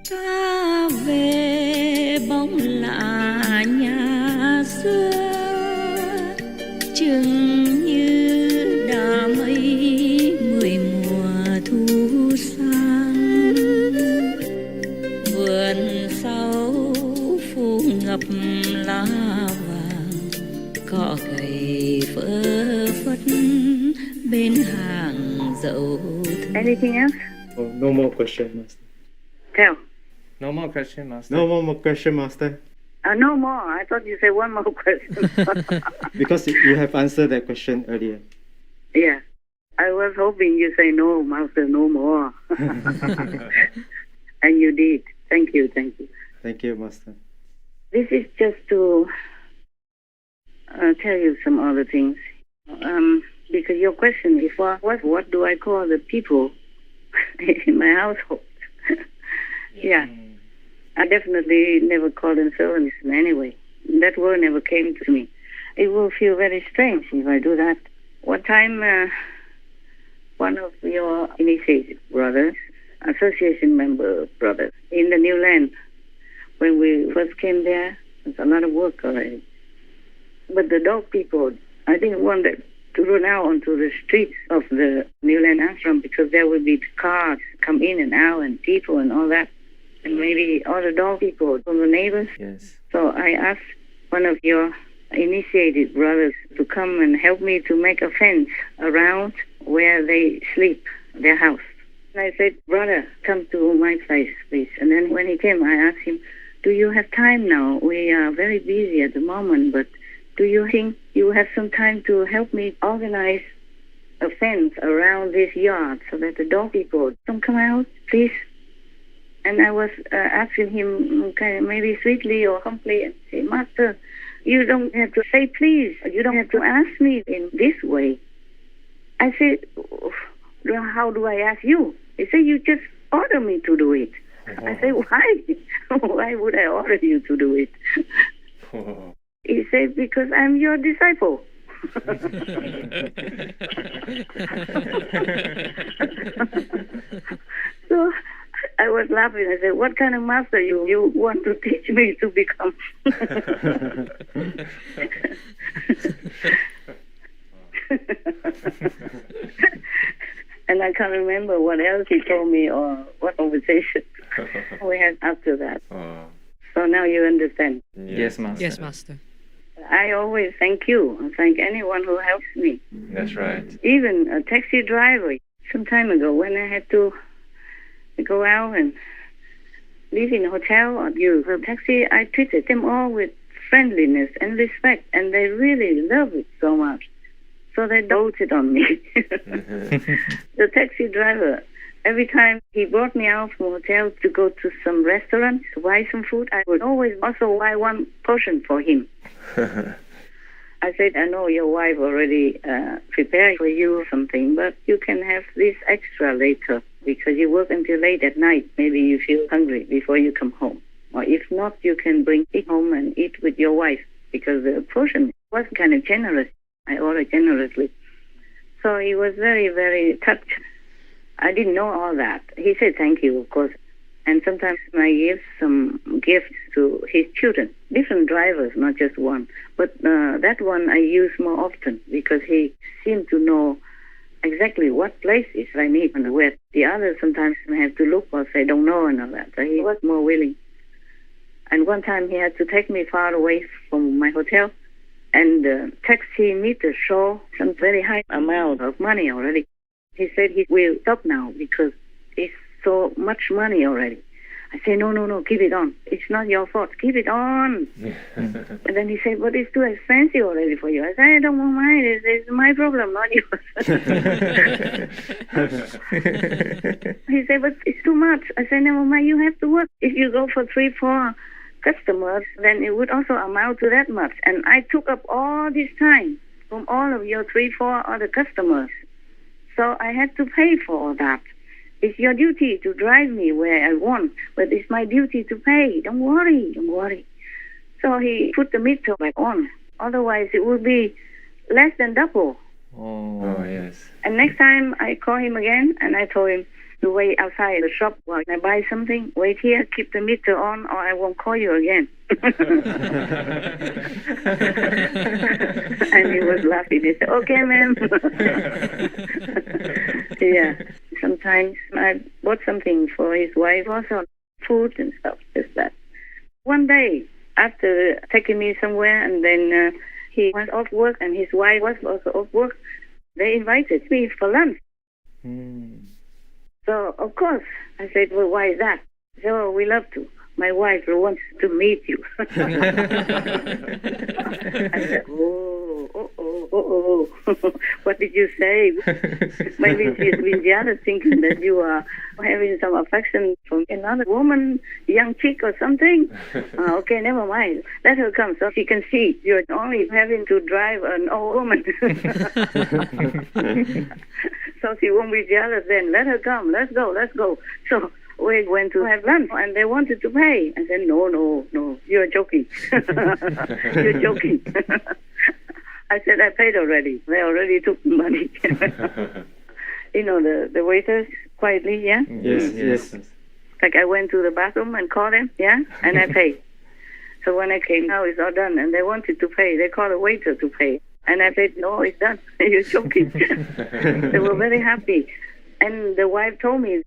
Ca về bóng lạ nhà xưa, chừng như đã mấy 10 mùa thu sang. Vườn sau phủ ngập lá vàng, cỏ cây phơ phất bên hàng dậu. Anything else? Oh, no more question, Master. Tell. No more question, Master. No more question, Master. No more. I thought you said one more question. Because you have answered that question earlier. Yeah. I was hoping you say no, Master, no more. And you did. Thank you, thank you. Thank you, Master. This is just to tell you some other things. Because your question before was, what do I call the people in my household? Yeah. I definitely never call them servants in any way. That word never came to me. It will feel very strange if I do that. One time, one of your initiated brothers, association member brothers, in the new land, when we first came there, there's a lot of work already. But the dog people, I didn't want them to run out onto the streets of the new land ashram because there would be cars come in and out and people and all that. And maybe all the dog people from the neighbors. Yes. So I asked one of your initiated brothers to come and help me to make a fence around where they sleep, their house. And I said, brother, come to my place, please. And then when he came, I asked him, do you have time now? We are very busy at the moment, but do you think you have some time to help me organize a fence around this yard so that the dog people don't come out, please? And I was asking him, okay, maybe sweetly or humbly, and say, Master, you don't have to say please. You don't have to ask me in this way. I said, how do I ask you? He said, you just order me to do it. I said, why? Why would I order you to do it? He said, because I'm your disciple. So I was laughing. I said, what kind of master you want to teach me to become? And I can't remember what else he told me or what conversation we had after that. So now you understand. Yes, Master. Yes, Master. I always thank you. I thank anyone who helps me. That's right. Even a taxi driver. Some time ago when I had to go out and live in a hotel or use a taxi, I treated them all with friendliness and respect, and they really love it so much. So they doted on me. The taxi driver, every time he brought me out from a hotel to go to some restaurant to buy some food, I would always also buy one portion for him. I said, I know your wife already prepared for you something, but you can have this extra later because you work until late at night. Maybe you feel hungry before you come home. Or if not, you can bring it home and eat with your wife because the portion was kind of generous. I ordered generously. So he was very, very touched. I didn't know all that. He said thank you, of course. And sometimes I give some gifts to his children, different drivers, not just one. But that one I use more often because he seemed to know exactly what places I need and where. The others sometimes I have to look or say don't know and all that. So he was more willing. And one time he had to take me far away from my hotel, and the taxi meter showed some very high amount of money already. He said he will stop now because it's so much money already. I say, no, keep it on. It's not your fault. Keep it on. And then he said, but it's too expensive already for you. I said, I don't mind. It's my problem, not yours. He said, but it's too much. I said, never mind. You have to work. If you go for 3-4 customers, then it would also amount to that much. And I took up all this time from all of your 3-4 other customers. So I had to pay for all that. It's your duty to drive me where I want, but it's my duty to pay. Don't worry. So he put the meter back on. Otherwise, it would be less than double. Oh, yes. And next time I call him again, and I told him, to wait outside the shop while I buy something. Wait here, keep the meter on, or I won't call you again. And he was laughing. He said, okay, ma'am. Yeah. Sometimes I bought something for his wife also, food and stuff, just that. One day, after taking me somewhere, and then he was off work and his wife was also off work, they invited me for lunch. So, of course, I said, well, why is that? They said, oh, we love to. My wife wants to meet you. I said, oh. What did you say? Maybe she's been jealous, thinking that you are having some affection from another woman, young chick or something. Okay, never mind. Let her come so she can see you're only having to drive an old woman. So she won't be jealous then. Let her come. Let's go. So we went to have lunch and they wanted to pay. I said, no, you're joking. You're joking. I said, I paid already. They already took the money. You know, the waiters quietly, yeah? Yes. Like I went to the bathroom and called them, yeah? And I paid. So when I came, now it's all done. And they wanted to pay. They called a waiter to pay. And I said, no, it's done. You're joking. They were very happy. And the wife told me,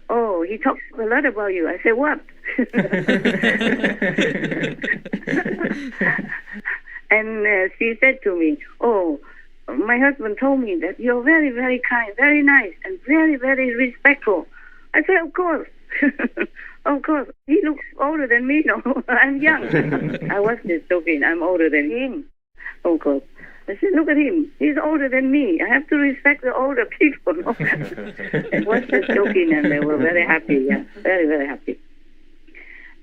oh, he talks a lot about you. I said, what? And she said to me, oh, my husband told me that you're very, very kind, very nice, and very, very respectful. I said, of course. Of course. He looks older than me. No, I'm young. I was just joking. I'm older than him. Of course. I said, look at him. He's older than me. I have to respect the older people. No? It was just joking, and they were very happy. Yeah, very, very happy.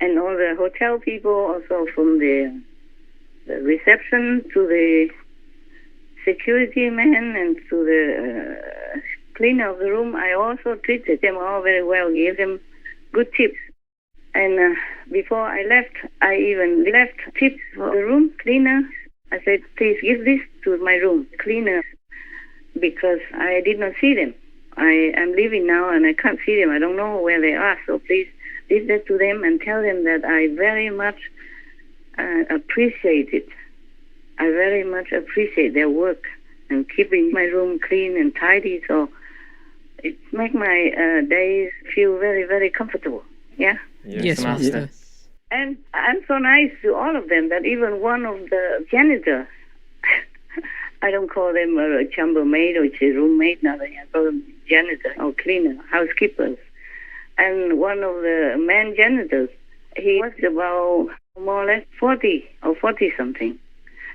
And all the hotel people, also from the reception to the security man and to the cleaner of the room, I also treated them all very well, gave them good tips. And before I left, I even left tips for the room cleaner. I said, please give this to my room cleaner, because I did not see them. I am leaving now and I can't see them. I don't know where they are. So please give that to them and tell them that I very much appreciate it. I very much appreciate their work and keeping my room clean and tidy. So it makes my days feel very, very comfortable. Yeah? Yes, Master. And I'm so nice to all of them that even one of the janitor, I don't call them a chambermaid or a roommate, nothing. I call them janitor or cleaner, housekeepers. And one of the man janitors, he was about more or less 40 or 40-something.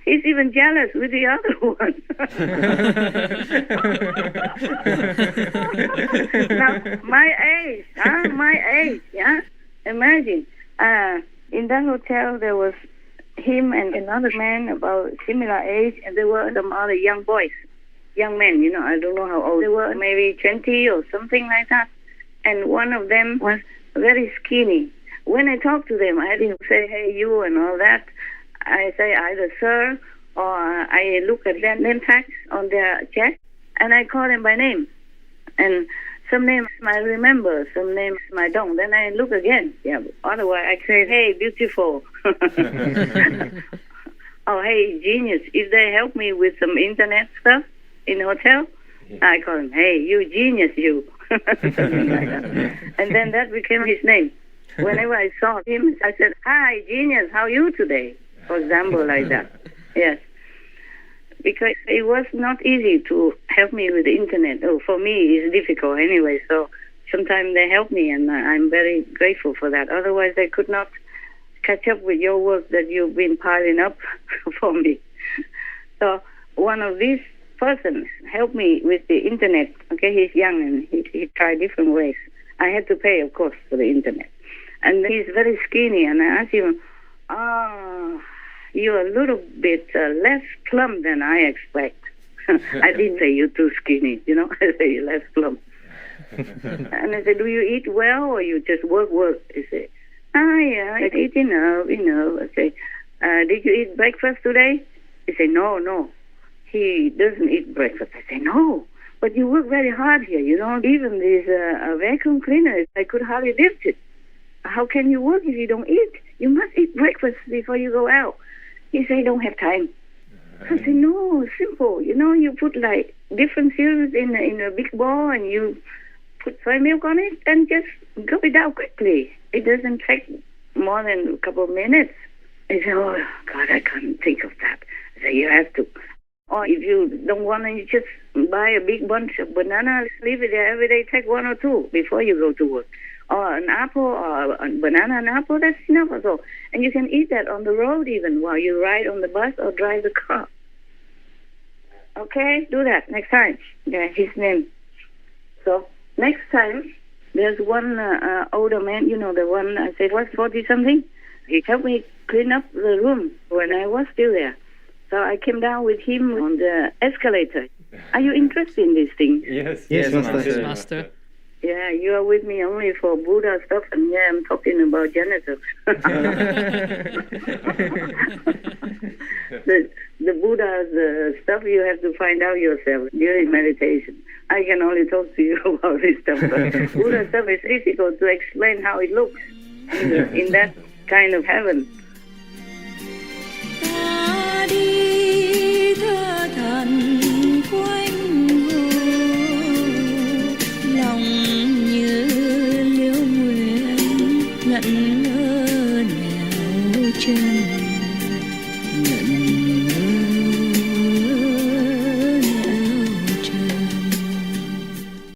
He's even jealous with the other one. Now, my age, yeah? Imagine. In that hotel, there was him and another man about similar age, and there were some other young boys, young men, you know, I don't know how old they were, maybe 20 or something like that. And one of them was very skinny. When I talked to them, I didn't say, hey, you, and all that. I say either sir, or I look at their name tags on their chest, and I call them by name. And some names I remember, some names I don't. Then I look again. Yeah, otherwise I say, hey, beautiful. Oh, hey, genius. If they help me with some internet stuff in the hotel, I call him, hey, you genius, you. Something like that. And then that became his name. Whenever I saw him, I said, hi, genius, how are you today? For example, like that. Yes. Because it was not easy to help me with the internet. Oh, for me, it's difficult anyway. So sometimes they help me, and I'm very grateful for that. Otherwise, I could not catch up with your work that you've been piling up for me. So one of these persons helped me with the internet. Okay, he's young and he tried different ways. I had to pay, of course, for the internet. And he's very skinny, and I asked him, you're a little bit less plump than I expect. I didn't say you're too skinny, you know. I say you're less plump. And I said, do you eat well or you just work? He said, yeah, I eat enough. I say, did you eat breakfast today? He said, no. He doesn't eat breakfast. I say, no. But you work very hard here, you know. Even this vacuum cleaner, I could hardly lift it. How can you work if you don't eat? You must eat breakfast before you go out. He said, I don't have time. I said, no, simple. You know, you put like different cereals in a big bowl and you put soy milk on it and just go it out quickly. It doesn't take more than a couple of minutes. I said, oh, God, I can't think of that. I said, you have to. Or if you don't want to, you just buy a big bunch of bananas, leave it there every day, take one or two before you go to work. Or an apple, or a banana and apple, that's enough also. And you can eat that on the road even while you ride on the bus or drive the car. Okay, do that next time. Yeah, his name. So next time, there's one older man, you know, the one I said was 40-something. He helped me clean up the room when I was still there. So I came down with him on the escalator. Are you interested in this thing? Yes, Master. Yes, Master. Yeah, you are with me only for Buddha stuff, and yeah, I'm talking about genitals. the Buddha's stuff you have to find out yourself during meditation. I can only talk to you about this stuff. But Buddha stuff is difficult to explain how it looks in that kind of heaven.